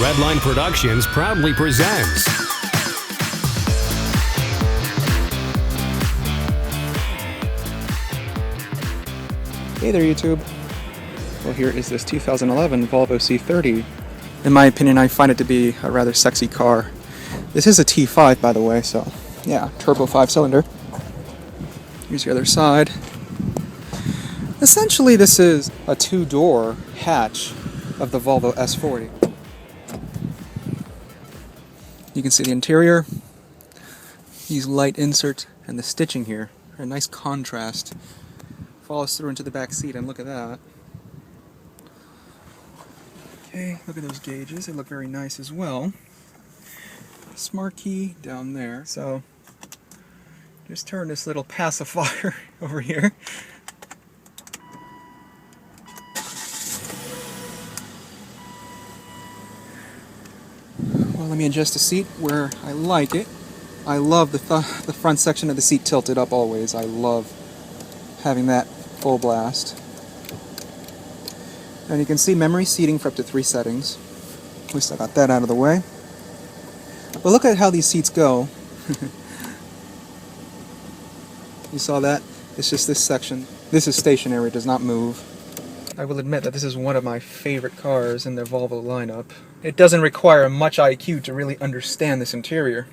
Redline Productions proudly presents. Hey there, YouTube. Well, here is this 2011 Volvo C30. In my opinion, I find it to be a rather sexy car. This is a T5, by the way, so yeah, turbo 5-cylinder. Here's the other side. Essentially, this is a two-door hatch of the Volvo S40. You can see the interior, these light inserts, and the stitching here. A nice contrast. Follows through into the back seat, and look at that. Okay, look at those gauges. They look very nice as well. Smart key down there. So, just turn this little pacifier over here. Well, let me adjust the seat where I like it. I love the front section of the seat tilted up always. I love having that full blast. And you can see memory seating for up to 3 settings. At least I got that out of the way. But look at how these seats go. You saw that? It's just this section. This is stationary, it does not move. I will admit that this is one of my favorite cars in the Volvo lineup. It doesn't require much IQ to really understand this interior.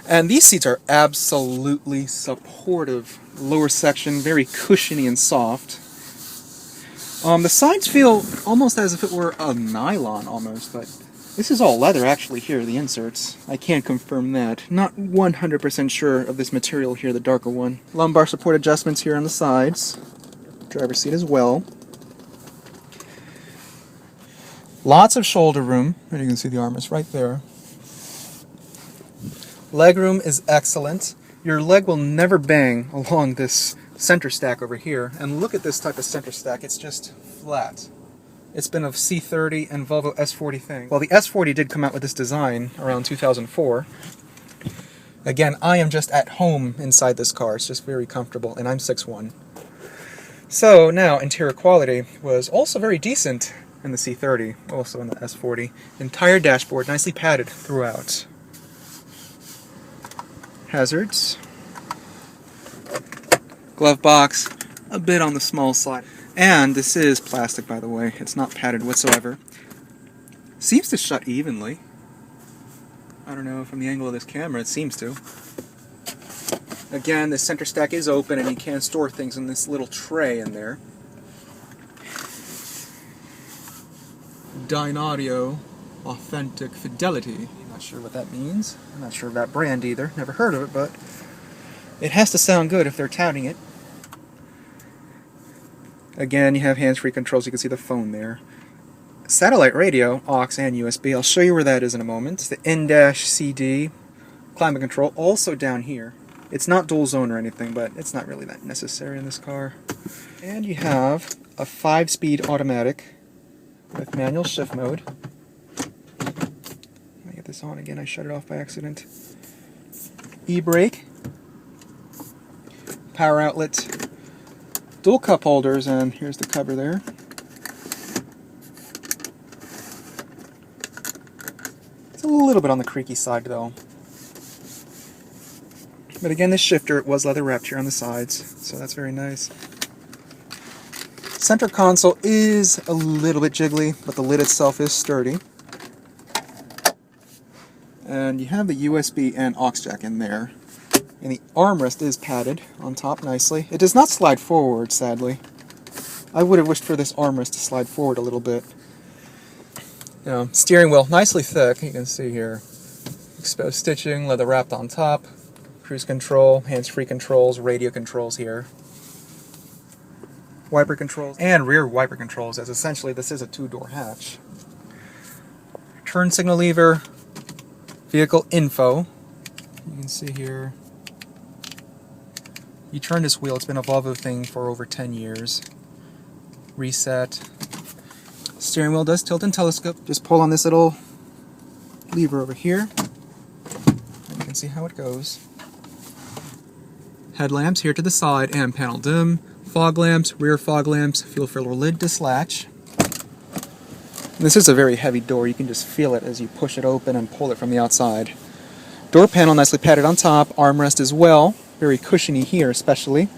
And these seats are absolutely supportive. Lower section, very cushiony and soft. The sides feel almost as if it were a nylon almost, but this is all leather actually here, the inserts. I can't confirm that. Not 100% sure of this material here, the darker one. Lumbar support adjustments here on the sides. Driver's seat as well. Lots of shoulder room, and you can see the armrest right there. Legroom is excellent. Your leg will never bang along this center stack over here. And look at this type of center stack, it's just flat. It's been a C30 and Volvo S40 thing. Well, the S40 did come out with this design around 2004. Again, I am just at home inside this car. It's just very comfortable, and I'm 6'1". So now, interior quality was also very decent in the C30, also in the S40. Entire dashboard, nicely padded throughout. Hazards. Glove box, a bit on the small side. And this is plastic, by the way. It's not padded whatsoever. Seems to shut evenly. I don't know, from the angle of this camera, it seems to. Again, the center stack is open and you can store things in this little tray in there. Dyne Audio Authentic Fidelity. Not sure what that means. I'm not sure of that brand either. Never heard of it, but it has to sound good if they're touting it. Again, you have hands-free controls. You can see the phone there. Satellite radio, aux and USB. I'll show you where that is in a moment. It's the in-CD climate control, also down here. It's not dual zone or anything, but it's not really that necessary in this car. And you have a 5-speed automatic with manual shift mode. Let me get this on again. I shut it off by accident. E-brake, power outlet, dual cup holders, and here's the cover there. It's a little bit on the creaky side though. But again, this shifter was leather wrapped here on the sides, so that's very nice. Center console is a little bit jiggly, but the lid itself is sturdy. And you have the USB and aux jack in there. And the armrest is padded on top nicely. It does not slide forward, sadly. I would have wished for this armrest to slide forward a little bit. Steering wheel, nicely thick, you can see here. Exposed stitching, leather wrapped on top. Cruise control, hands-free controls, radio controls here. Wiper controls, and rear wiper controls, as essentially this is a 2-door hatch. Turn signal lever, vehicle info. You can see here. You turn this wheel, it's been a Volvo thing for over 10 years. Reset. Steering wheel does tilt and telescope. Just pull on this little lever over here. And you can see how it goes. Headlamps here to the side and panel dim. Fog lamps, rear fog lamps, fuel filler lid to latch. This is a very heavy door. You can just feel it as you push it open and pull it from the outside. Door panel nicely padded on top, armrest as well, very cushiony here especially.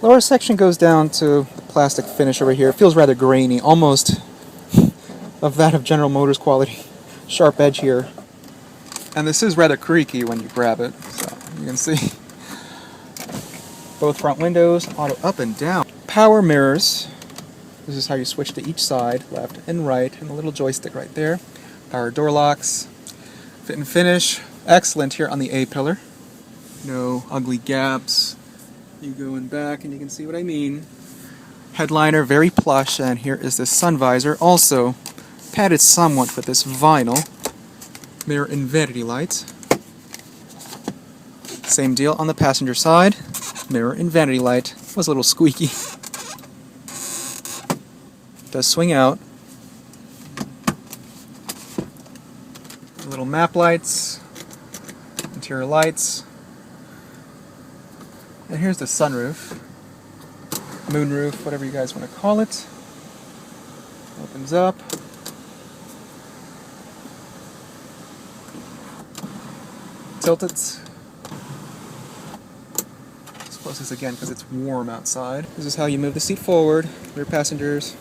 Lower section goes down to the plastic finish over here. It feels rather grainy, almost of that of General Motors quality. Sharp edge here. And this is rather creaky when you grab it, so you can see. Both front windows, auto up and down. Power mirrors. This is how you switch to each side, left and right, and a little joystick right there. Power door locks. Fit and finish. Excellent here on the A-pillar. No ugly gaps. You go in back and you can see what I mean. Headliner, very plush, and here is the sun visor, also padded somewhat with this vinyl. Mirror and vanity lights. Same deal on the passenger side. Mirror and vanity light. Was a little squeaky. Does swing out. Little map lights. Interior lights. And here's the sunroof. Moonroof, whatever you guys want to call it. Opens up. Tilt it. Let's close this again because it's warm outside. This is how you move the seat forward. Rear passengers.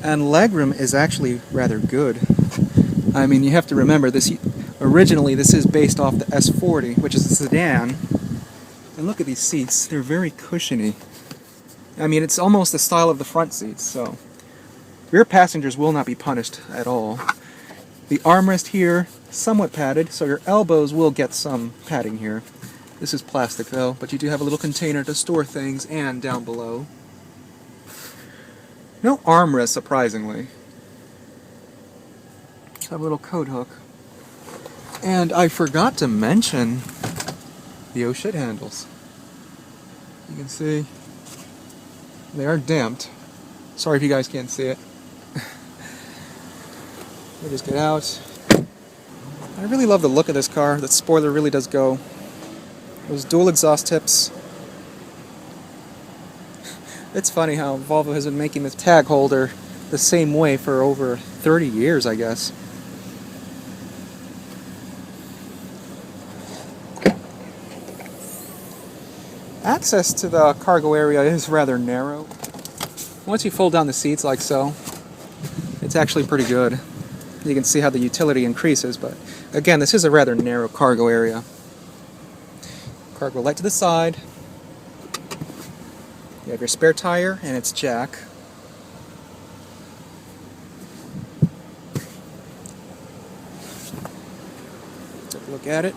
And legroom is actually rather good. I mean, you have to remember this. Originally, this is based off the S40, which is a sedan. And look at these seats; they're very cushiony. I mean, it's almost the style of the front seats. So, rear passengers will not be punished at all. The armrest here, somewhat padded, so your elbows will get some padding here. This is plastic though, but you do have a little container to store things and down below. No armrest, surprisingly. Just have a little coat hook. And I forgot to mention the oh shit handles. You can see they are damped. Sorry if you guys can't see it. We'll just get out. I really love the look of this car. The spoiler really does go. Those dual exhaust tips. It's funny how Volvo has been making this tag holder the same way for over 30 years, I guess. Access to the cargo area is rather narrow. Once you fold down the seats like so, it's actually pretty good. You can see how the utility increases, but again, this is a rather narrow cargo area. Cargo light to the side. You have your spare tire and its jack. Take a look at it.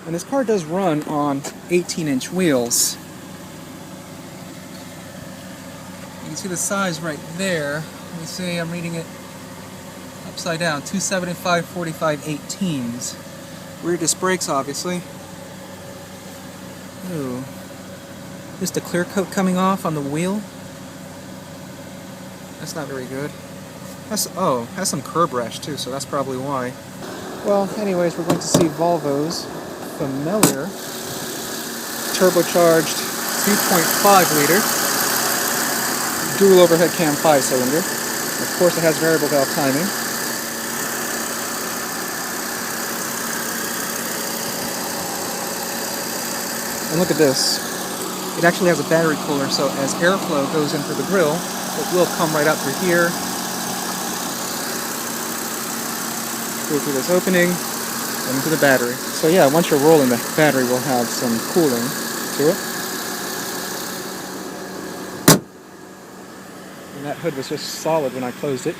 And this car does run on 18-inch wheels. You can see the size right there. Let me see, I'm reading it upside down. 275, 45, 18s. Rear disc brakes, obviously. Ooh. Just a clear coat coming off on the wheel. That's not very good. Has some curb rash too, so that's probably why. Well, anyways, we're going to see Volvo's familiar turbocharged 2.5 liter dual overhead cam 5-cylinder. Of course, it has variable valve timing. And look at this. It actually has a battery cooler, so as airflow goes in through the grill, it will come right out through here, go through this opening, and into the battery. So yeah, once you're rolling, the battery will have some cooling to it. And that hood was just solid when I closed it.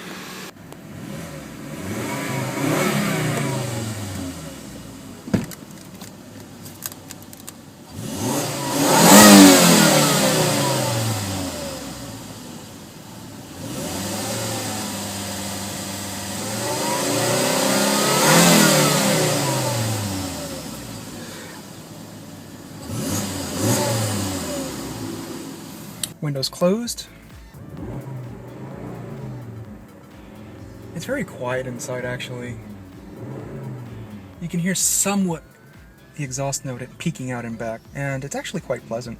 Windows closed. It's very quiet inside, actually. You can hear somewhat the exhaust note peeking out and back, and it's actually quite pleasant.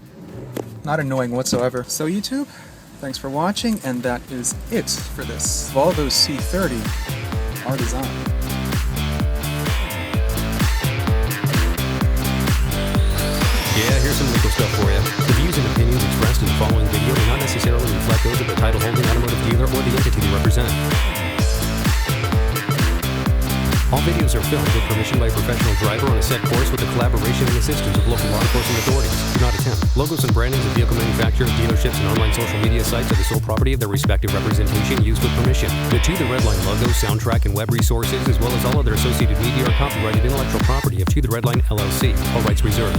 Not annoying whatsoever. So YouTube, thanks for watching, and that is it for this Volvo C30, our design. Yeah, here's some legal stuff for you. The views and opinions expressed in the following video do not necessarily reflect those of the title holding automotive dealer or the entity they represent. All videos are filmed with permission by a professional driver on a set course with the collaboration and assistance of local law enforcement authorities. Do not attempt. Logos and brandings of vehicle manufacturers, dealerships, and online social media sites are the sole property of their respective representation used with permission. The To The Redline logo, soundtrack, and web resources, as well as all other associated media, are copyrighted intellectual property of To The Redline LLC. All rights reserved.